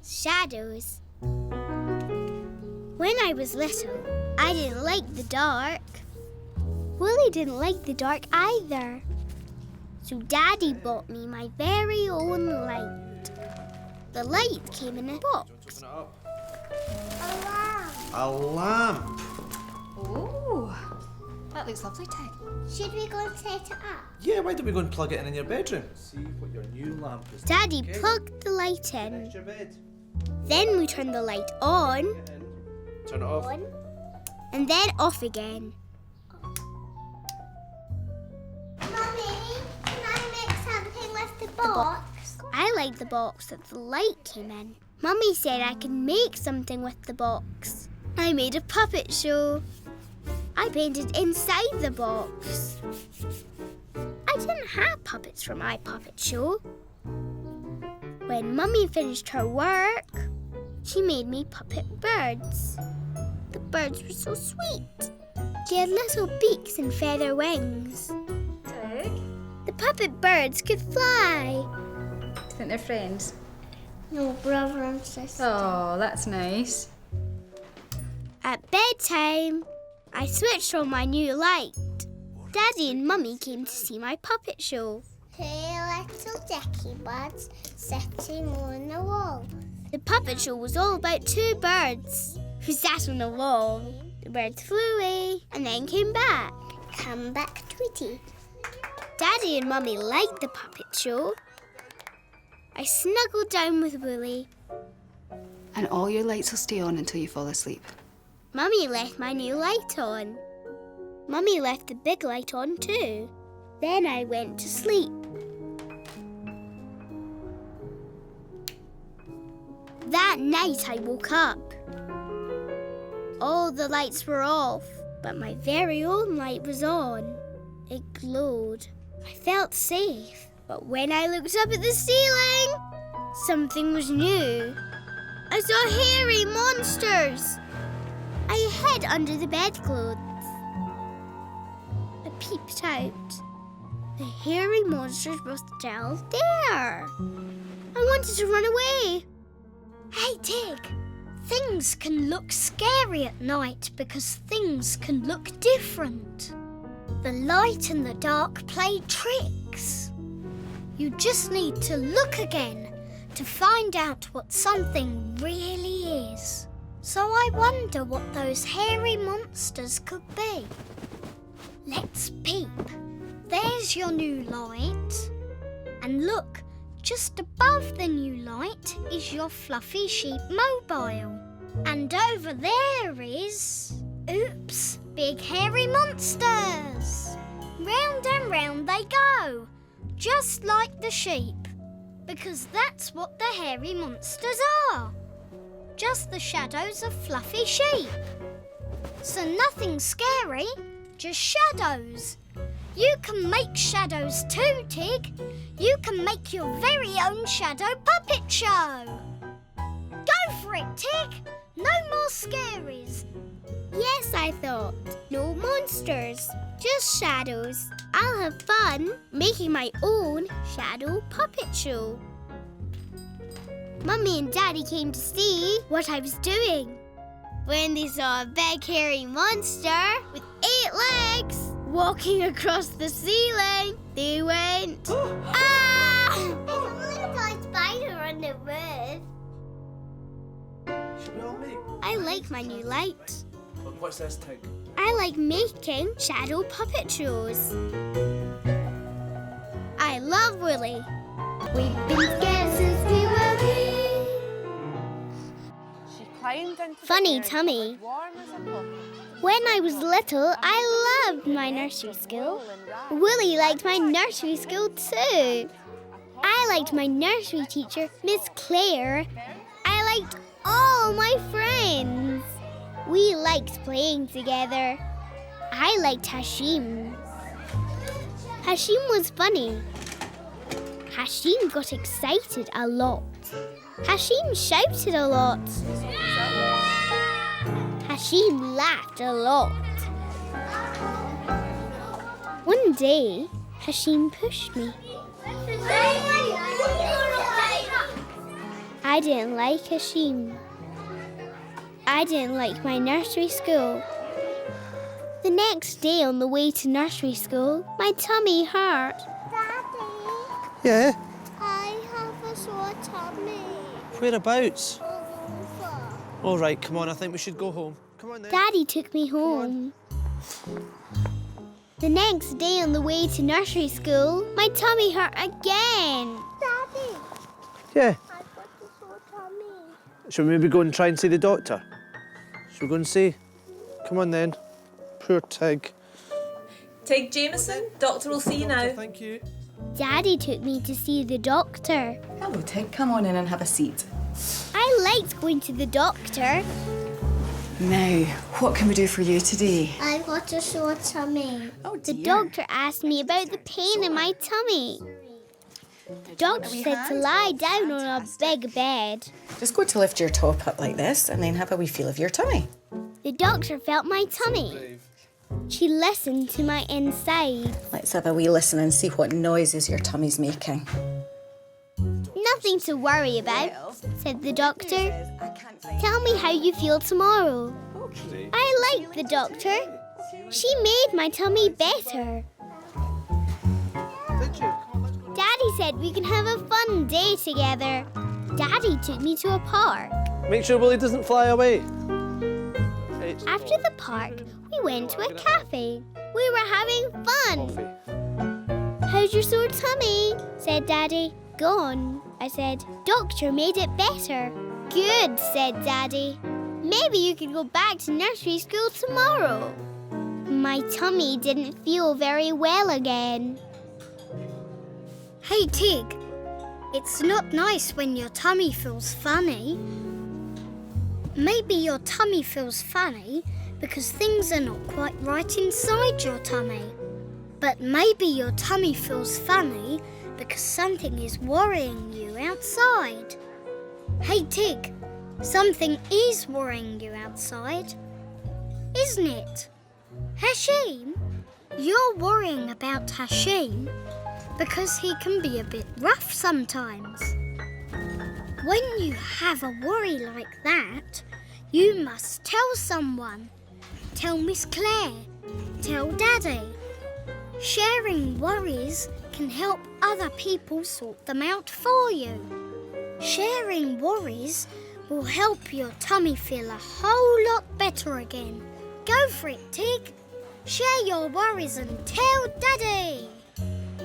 shadows. When I was little, I didn't like the dark. Wolly didn't like the dark either. So Daddy bought me my very own light. The light came in a box. A lamp. A lamp. Oh, that looks lovely, Tig. Should we go and set it up? Yeah, why don't we go and plug it in your bedroom? See what your new lamp is. Daddy Okay. plugged the light in. Next your bed. Then we turned the light on Turn it off. and then off again. Mummy, can I make something with the box? I liked the box that the light came in. Mummy said I could make something with the box. I made a puppet show. I painted inside the box. I didn't have puppets for my puppet show. When Mummy finished her work, she made me puppet birds. The birds were so sweet. They had little beaks and feather wings. Tig, The puppet birds could fly. do you think they're friends? No, brother and sister. Oh, that's nice. At bedtime, I switched on my new light. Daddy and Mummy came to see my puppet show. 2 little dicky birds sitting on the wall. The puppet show was all about 2 birds who sat on a wall. The birds flew away and then came back. Come back, Tweety. Daddy and Mummy liked the puppet show. I snuggled down with Wolly. And all your lights will stay on until you fall asleep. Mummy left my new light on. Mummy left the big light on too. Then I went to sleep. That night I woke up. All the lights were off, but my very own light was on. It glowed. I felt safe. But when I looked up at the ceiling, something was new. I saw hairy monsters. I hid under the bedclothes. I peeped out. The hairy monsters were still there. I wanted to run away. Hey, Tig, things can look scary at night because things can look different. The light and the dark play tricks. You just need to look again to find out what something really is. So I wonder what those hairy monsters could be. Let's peep. There's your new light. And look, just above the new light is your fluffy sheep mobile. And over there is... Oops, big hairy monsters. Round and round they go, just like the sheep. Because that's what the hairy monsters are. Just the shadows of fluffy sheep. So nothing scary, just shadows. You can make shadows too, Tig. You can make your very own shadow puppet show. Go for it, Tig. No more scaries. Yes, I thought. No monsters, just shadows. I'll have fun making my own shadow puppet show. Mummy and Daddy came to see what I was doing. When they saw a big hairy monster with 8 legs walking across the ceiling, they went, "Ah!" There's a little spider on the roof. Should we all make? I like my new light. Look, what's this, Tig? I like making shadow puppet shows. I love Wolly. We've been scared since we were wee. Funny tummy. When I was little, I loved my nursery school. Wolly liked my nursery school too. I liked my nursery teacher, Miss Claire. I liked all my friends. We liked playing together. I liked Hashim. Hashim was funny. Hashim got excited a lot. Hashim shouted a lot. Hashim laughed a lot. One day, I didn't like Hashim. I didn't like my nursery school. The next day on the way to nursery school, my tummy hurt. Daddy, Yeah? I have a sore tummy. Whereabouts? Over. All right, come on, I think we should go home. Come on then. Daddy took me home. The next day on the way to nursery school, my tummy hurt again. Daddy, Yeah. I've got a sore tummy. Shall we maybe go and try and see the doctor? Shall we go and see? Come on then. Poor Tig. Tig Jameson, doctor will see you now. Thank you. Daddy took me to see the doctor. Hello, Tig. Come on in and have a seat. I liked going to the doctor. Now, what can we do for you today? I've got a sore tummy. Oh, The doctor asked me about the pain in my tummy. The doctor said to lie down on a big bed. Just go to lift your top up like this and then have a wee feel of your tummy. The doctor felt my tummy. She listened to my inside. Let's have a wee listen and see what noises your tummy's making. Nothing to worry about, said the doctor. Tell me how you feel tomorrow. I liked the doctor. She made my tummy better. Did you? Daddy said we can have a fun day together. Daddy took me to a park. Make sure Wolly doesn't fly away. After the park, we went to a cafe. We were having fun. Coffee. How's your sore tummy? Said Daddy. Gone, I said. Doctor made it better. Good, said Daddy. Maybe you could go back to nursery school tomorrow. My tummy didn't feel very well again. Hey, Tig. It's not nice when your tummy feels funny. Maybe your tummy feels funny because things are not quite right inside your tummy. But maybe your tummy feels funny because something is worrying you outside. Hey, Tig, something is worrying you outside, isn't it? Hashim, you're worrying about Hashim because he can be a bit rough sometimes. When you have a worry like that, you must tell someone. Tell Miss Claire. Tell Daddy. Sharing worries can help other people sort them out for you. Sharing worries will help your tummy feel a whole lot better again. Go for it, Tig. Share your worries and tell Daddy.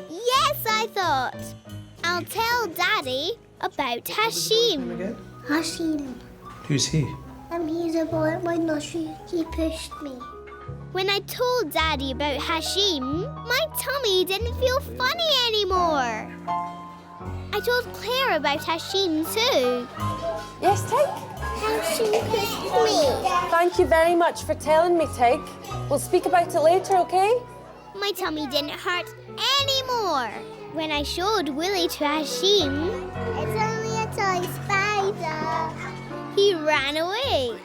Yes, I thought. I'll tell Daddy about Hashim. Again? Hashim, Who's he? he's a boy at my nursery. He pushed me. When I told Daddy about Hashim, my tummy didn't feel funny anymore. I told Claire about Hashim too. Yes, Tig? Hashim pushed me. Thank you very much for telling me, Tig. We'll speak about it later, okay? My tummy didn't hurt anymore. When I showed Wolly to Hashim, It's only a toy spider. he ran away.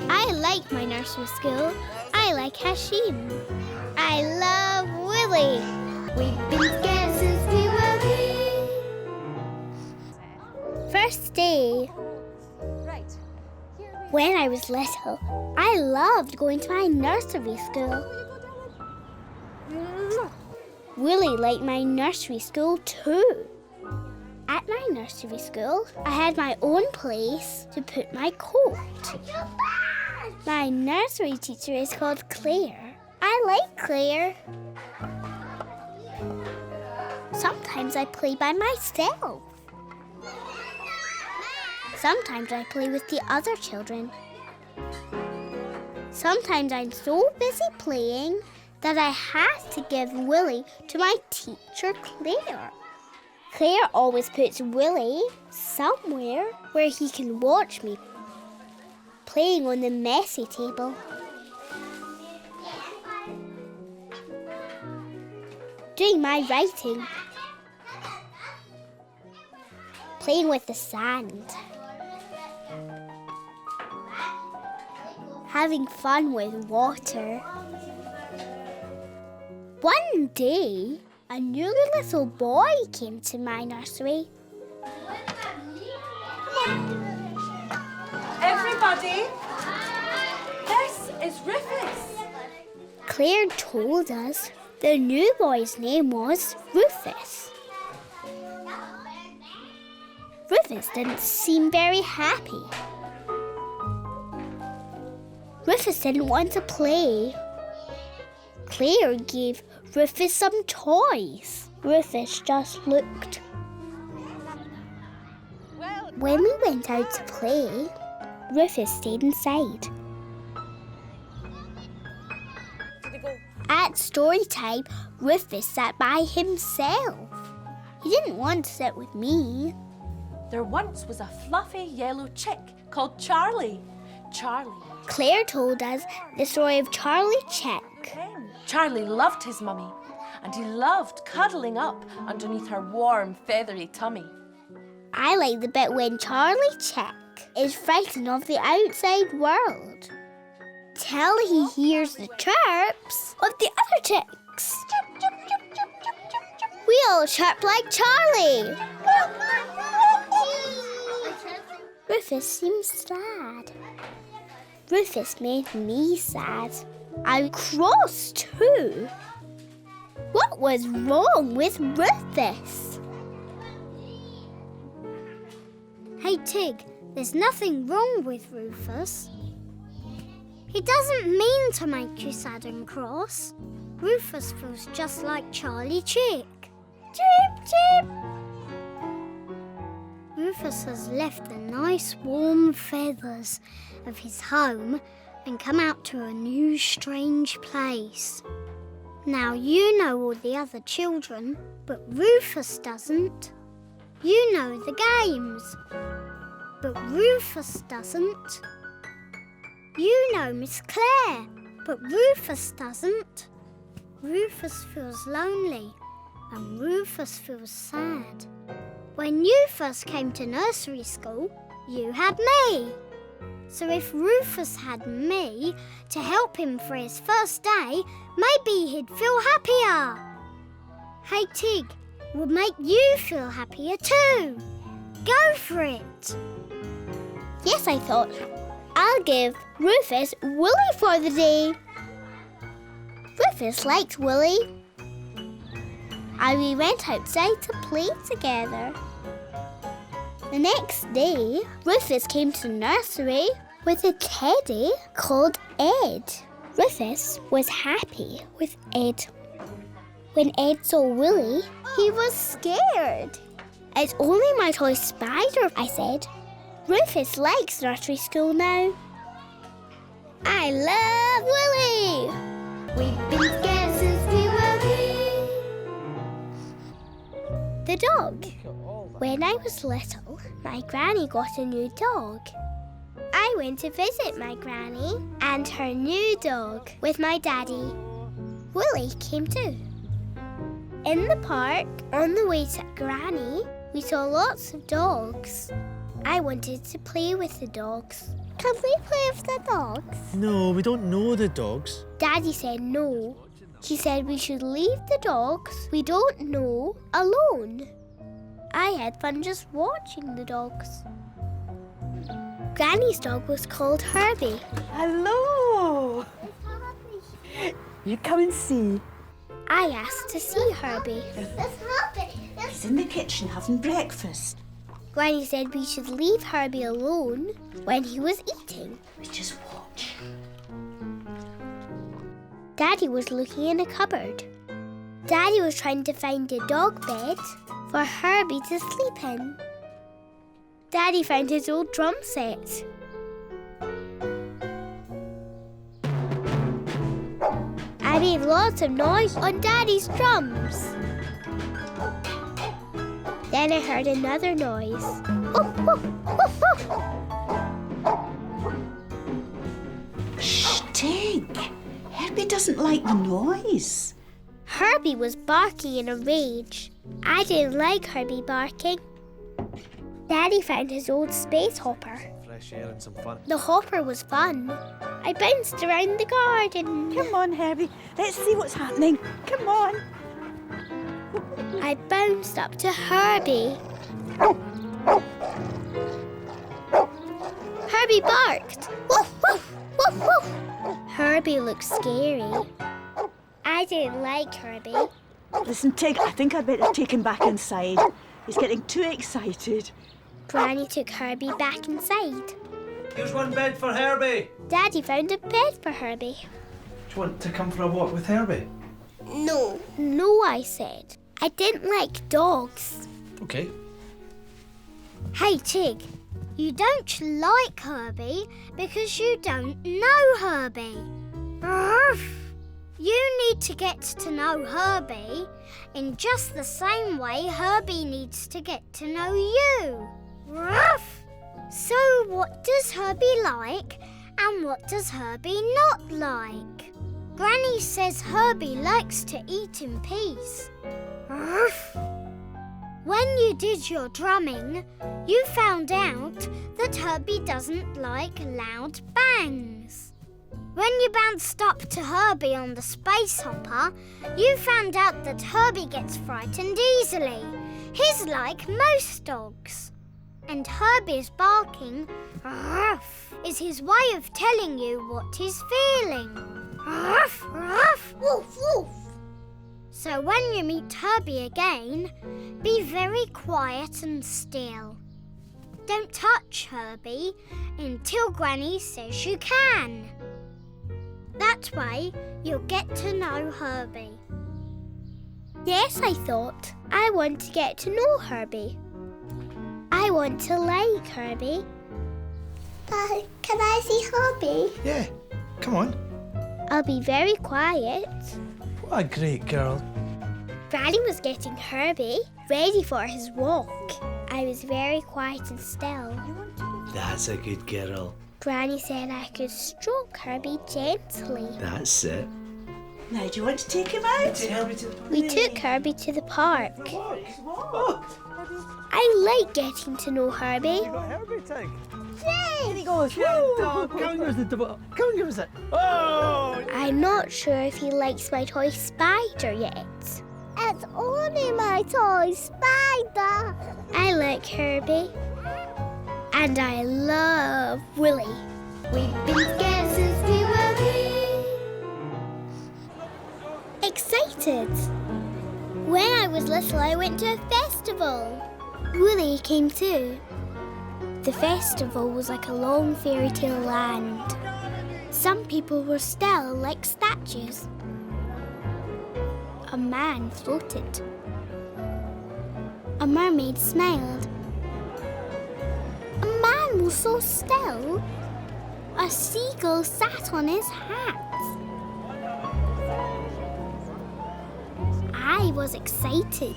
I like my nursery school. I like Hashim. I love Wolly. We've been together since we were wee. First day. When I was little, I loved going to my nursery school. Wolly liked my nursery school too. At my nursery school, I had my own place to put my coat. My nursery teacher is called Claire. I like Claire. Sometimes I play by myself. Sometimes I play with the other children. Sometimes I'm so busy playing that I have to give Wolly to my teacher, Claire. Claire always puts Wolly somewhere where he can watch me playing on the messy table. Doing my writing. Playing with the sand. Having fun with water. One day, a new little boy came to my nursery. everybody. This is Rufus. Claire told us the new boy's name was Rufus. Rufus didn't seem very happy. Rufus didn't want to play. Claire gave Rufus some toys. Rufus just looked. When we went out to play, Rufus stayed inside. At story time, Rufus sat by himself. He didn't want to sit with me. There once was a fluffy yellow chick called Charlie. Claire told us the story of Charlie Chick. Charlie loved his mummy, and he loved cuddling up underneath her warm, feathery tummy. I like the bit when Charlie Chick is frightened of the outside world till he hears the chirps of the other chicks. We all chirped like Charlie. Rufus seems sad. Rufus made me sad. I cross too. What was wrong with Rufus? Hey, Tig, there's nothing wrong with Rufus. He doesn't mean to make you sad and cross. Rufus feels just like Charlie Chick. Chirp, chirp! Rufus has left the nice warm feathers of his home and come out to a new strange place. Now you know all the other children, but Rufus doesn't. You know the games, but Rufus doesn't. You know Miss Claire, but Rufus doesn't. Rufus feels lonely and Rufus feels sad. When you first came to nursery school, you had me. So if Rufus had me to help him for his first day, maybe he'd feel happier. Hey, Tig, will make you feel happier too. Go for it. Yes, I thought. I'll give Rufus Wolly for the day. Rufus liked Wolly. And we went outside to play together. The next day, Rufus came to the nursery with a teddy called Ed. Rufus was happy with Ed. When Ed saw Wolly, he was scared. It's only my toy spider, I said. Rufus likes nursery school now. I love Wolly. We've been scared since we were wee. The dog. When I was little, my granny got a new dog. I went to visit my granny and her new dog with my daddy. Wolly came too. In the park, on the way to Granny, we saw lots of dogs. I wanted to play with the dogs. Can we play with the dogs? No, we don't know the dogs. Daddy said no. He said we should leave the dogs we don't know alone. I had fun just watching the dogs. Granny's dog was called Herbie. Hello. You come and see. I asked to see Herbie. He's in the kitchen having breakfast. Granny said we should leave Herbie alone when he was eating. We just watch. Daddy was looking in a cupboard. Daddy was trying to find a dog bed for Herbie to sleep in. Daddy found his old drum set. I made lots of noise on Daddy's drums. Then I heard another noise. Woof, woof, woof, woof. Shh, Tig. Herbie doesn't like the noise. Herbie was barking in a rage. I didn't like Herbie barking. Daddy found his old space hopper. Fresh air and some fun. The hopper was fun. I bounced around the garden. Come on, Herbie. Let's see what's happening. Come on. I bounced up to Herbie. Herbie Herbie barked. Woof, woof, woof, woof. Herbie looked scary. I didn't like Herbie. Listen, Tig, I think I'd better take him back inside. He's getting too excited. Granny took Herbie back inside. Here's one bed for Herbie. Daddy found a bed for Herbie. Do you want to come for a walk with Herbie? No. No, I said. I didn't like dogs. Okay. Hey, Tig, you don't like Herbie because you don't know Herbie. Ruff. You need to get to know Herbie in just the same way Herbie needs to get to know you. Ruff. So what does Herbie like and what does Herbie not like? Granny says Herbie likes to eat in peace. Ruff. When you did your drumming, you found out that Herbie doesn't like loud bangs. When you bounced up to Herbie on the space hopper, you found out that Herbie gets frightened easily. He's like most dogs. And Herbie's barking, ruff, is his way of telling you what he's feeling. Ruff, ruff, woof, woof. So when you meet Herbie again, be very quiet and still. Don't touch Herbie until Granny says you can. That way, you'll get to know Herbie. Yes, I thought. I want to get to know Herbie. I want to like Herbie. Can I see Herbie? Yeah, come on. I'll be very quiet. What a great girl. Granny was getting Herbie ready for his walk. I was very quiet and still. That's a good girl. Granny said I could stroke Herbie gently. That's it. Now, do you want to take him out? Take Herbie to the We took Herbie to the park. Oh, I like getting to know Herbie. you got Herbie tag. Yay! He goes. Come and give us the double. Come and give us it. Oh! I'm not sure if he likes my toy spider yet. It's only my toy spider. I like Herbie. And I love Wolly. We've been scared since we were wee. Excited. When I was little, I went to a festival. Wolly came too. The festival was like a long fairy tale land. Some people were still like statues. A man floated. A mermaid smiled. A man was so still. A seagull sat on his hat. I was excited.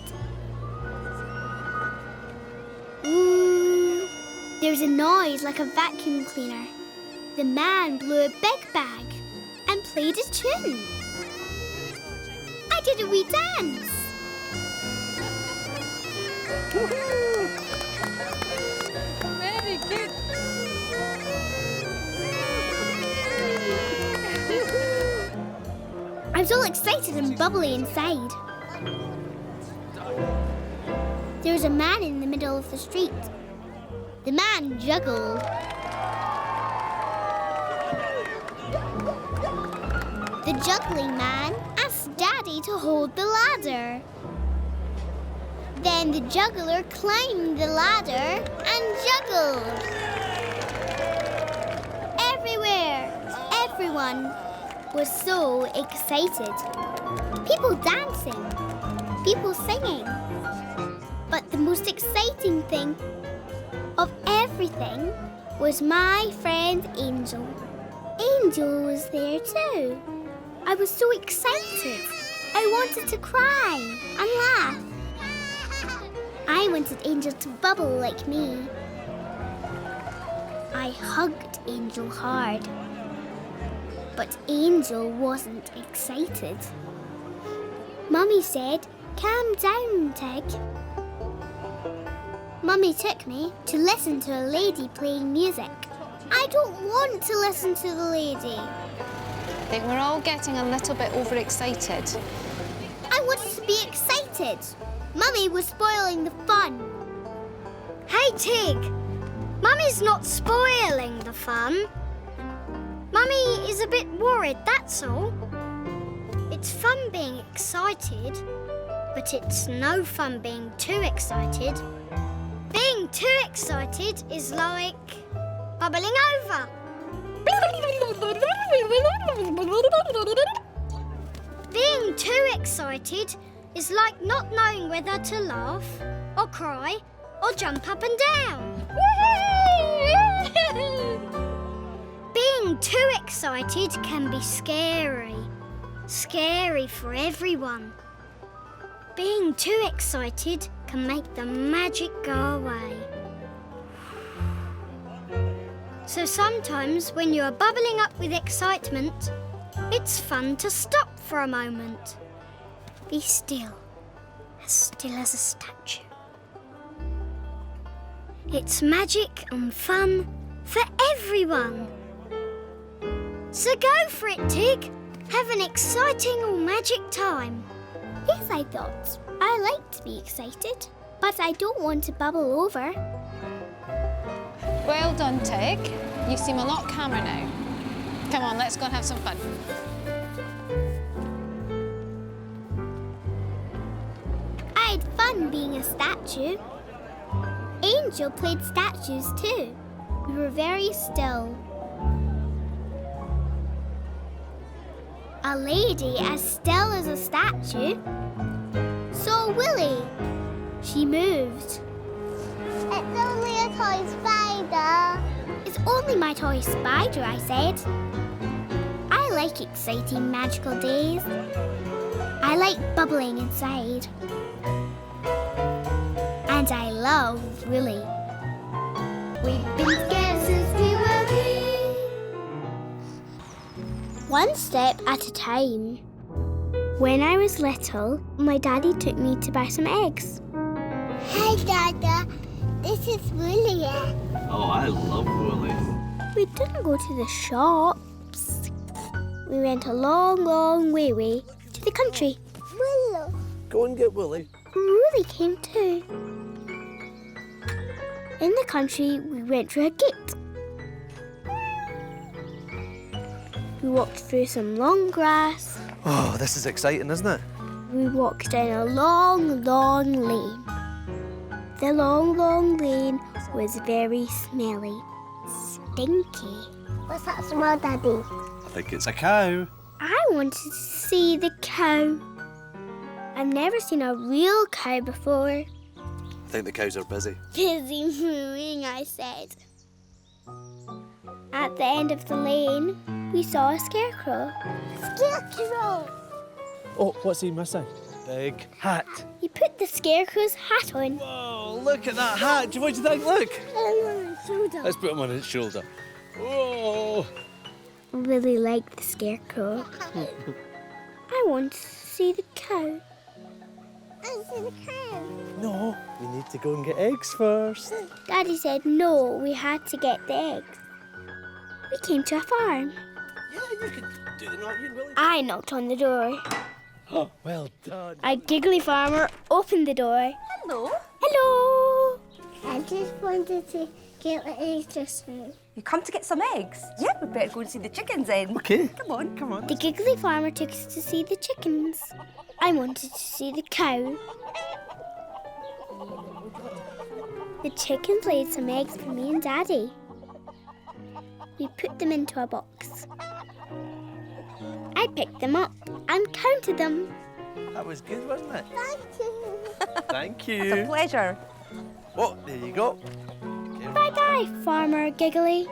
Ooh, there was a noise like a vacuum cleaner. The man blew a big bag and played a tune. I did a wee dance. Very good. I was all excited and bubbly inside. There was a man in the middle of the street. The man juggled. The juggling man asked Daddy to hold the ladder. Then the juggler climbed the ladder and juggled. Everywhere, everyone was so excited. People dancing, people singing. But the most exciting thing of everything was my friend Angel. Angel was there too. I was so excited. I wanted to cry and laugh. I wanted Angel to bubble like me. I hugged Angel hard. But Angel wasn't excited. Mummy said, "Calm down, Tig." Mummy took me to listen to a lady playing music. I don't want to listen to the lady. I think we're all getting a little bit overexcited. I wanted to be excited. Mummy was spoiling the fun. Hey, Tig! Mummy Mummy's not spoiling the fun. Mummy is a bit worried, that's all. It's fun being excited, but it's no fun being too excited. Being too excited is like bubbling over. Being too excited is like not knowing whether to laugh or cry or jump up and down. Being too excited can be scary. Scary for everyone. Being too excited can make the magic go away. So sometimes when you are bubbling up with excitement, it's fun to stop for a moment. Be still as a statue. It's magic and fun for everyone. So go for it, Tig. Have an exciting or magic time. Yes, I thought. I like to be excited, but I don't want to bubble over. Well done, Tig. You seem a lot calmer now. Come on, let's go and have some fun. I had fun being a statue. Angel played statues too. We were very still. A lady as still as a statue. So Wolly. She moved. It's only a toy spider. It's only my toy spider, I said. I like exciting magical days. I like bubbling inside. And I love Wolly. We've been together since we were wee. One step at a time. When I was little, my daddy took me to buy some eggs. Hi, Dada. This is Wolly. Oh, I love Wolly. We didn't go to the shops. We went a long, long way to the country. Willow. Go and get Wolly. Wolly came too. In the country, we went through a gate. We walked through some long grass. Oh, this is exciting, isn't it? We walked down a long, long lane. The long, long lane was very smelly. Stinky. What's that smell, Daddy? I think it's a cow. I wanted to see the cow. I've never seen a real cow before. I think the cows are busy. Busy mooing, I said. At the end of the lane, we saw a scarecrow. Scarecrow. Oh, what's he missing? Big hat. He put the scarecrow's hat on. Whoa, look at that hat. What do you think? Look. Let's put him on his shoulder. Whoa. Really liked the scarecrow. I want to see the cow. I see the cow. No, we need to go and get eggs first. Daddy said no, we had to get the eggs. We came to a farm. Yeah, you can do the knocking, Willie. I knocked on the door. Oh, well done. A giggly farmer opened the door. Hello. Hello. I just wanted to get the eggs just now. You come to get some eggs? Yeah, we better go and see the chickens then. Okay. Come on. Come on. The giggly farmer took us to see the chickens. I wanted to see the cow. The chickens laid some eggs for me and Daddy. We put them into a box. I picked them up and counted them. That was good, wasn't it? Thank you. Thank It's a you. pleasure. Oh, there you go. Bye-bye, Farmer Giggly.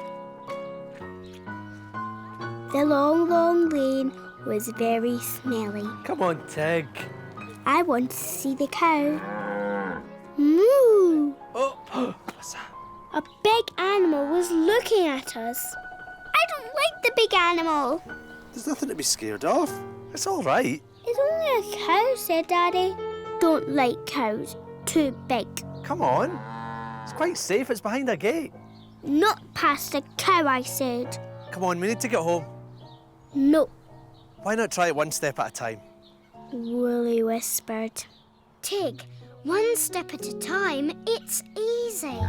The long, long lane was very smelly. Come on, Tig. I wanted to see the cow. Moo! Oh, what's that? A big animal was looking at us. I don't like the big animal. There's nothing to be scared of. It's all right. It's only a cow, said Daddy. Don't like cows. Too big. Come on. It's quite safe. It's behind a gate. Not past a cow, I said. Come on, we need to get home. No, Why not try it one step at a time? Wolly whispered. Tig, one step at a time, it's easy.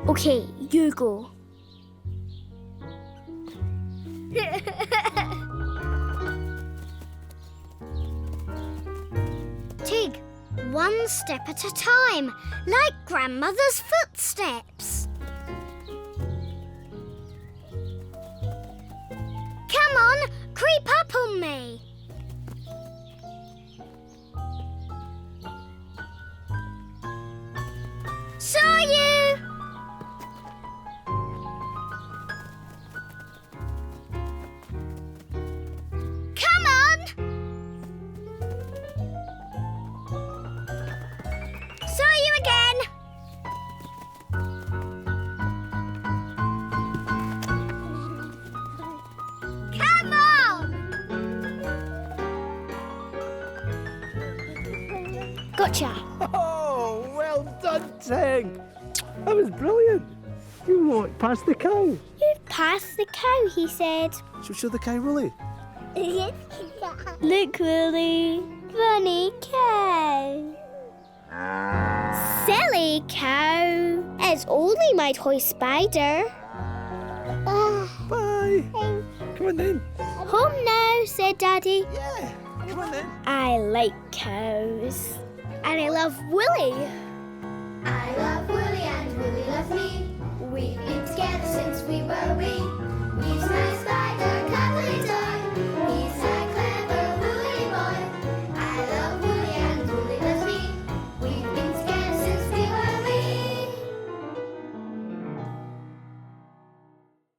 Okay, you go. Tig, one step at a time, like grandmother's footsteps. Come on, creep up on me. Saw you! Come on! Saw you again! Come on! Gotcha! Oh, well done, Tig. That was brilliant. You walked past the cow. You've passed the cow, he said. Should we show the cow, Wolly? Look, Wolly. Funny cow. Silly cow. It's only my toy spider. Bye. Come on then. Home now, said Daddy. Yeah, come on then. I like cows. And I love Wolly. I love Wolly and Wolly loves me. We've been together since we were wee. He's nice guy.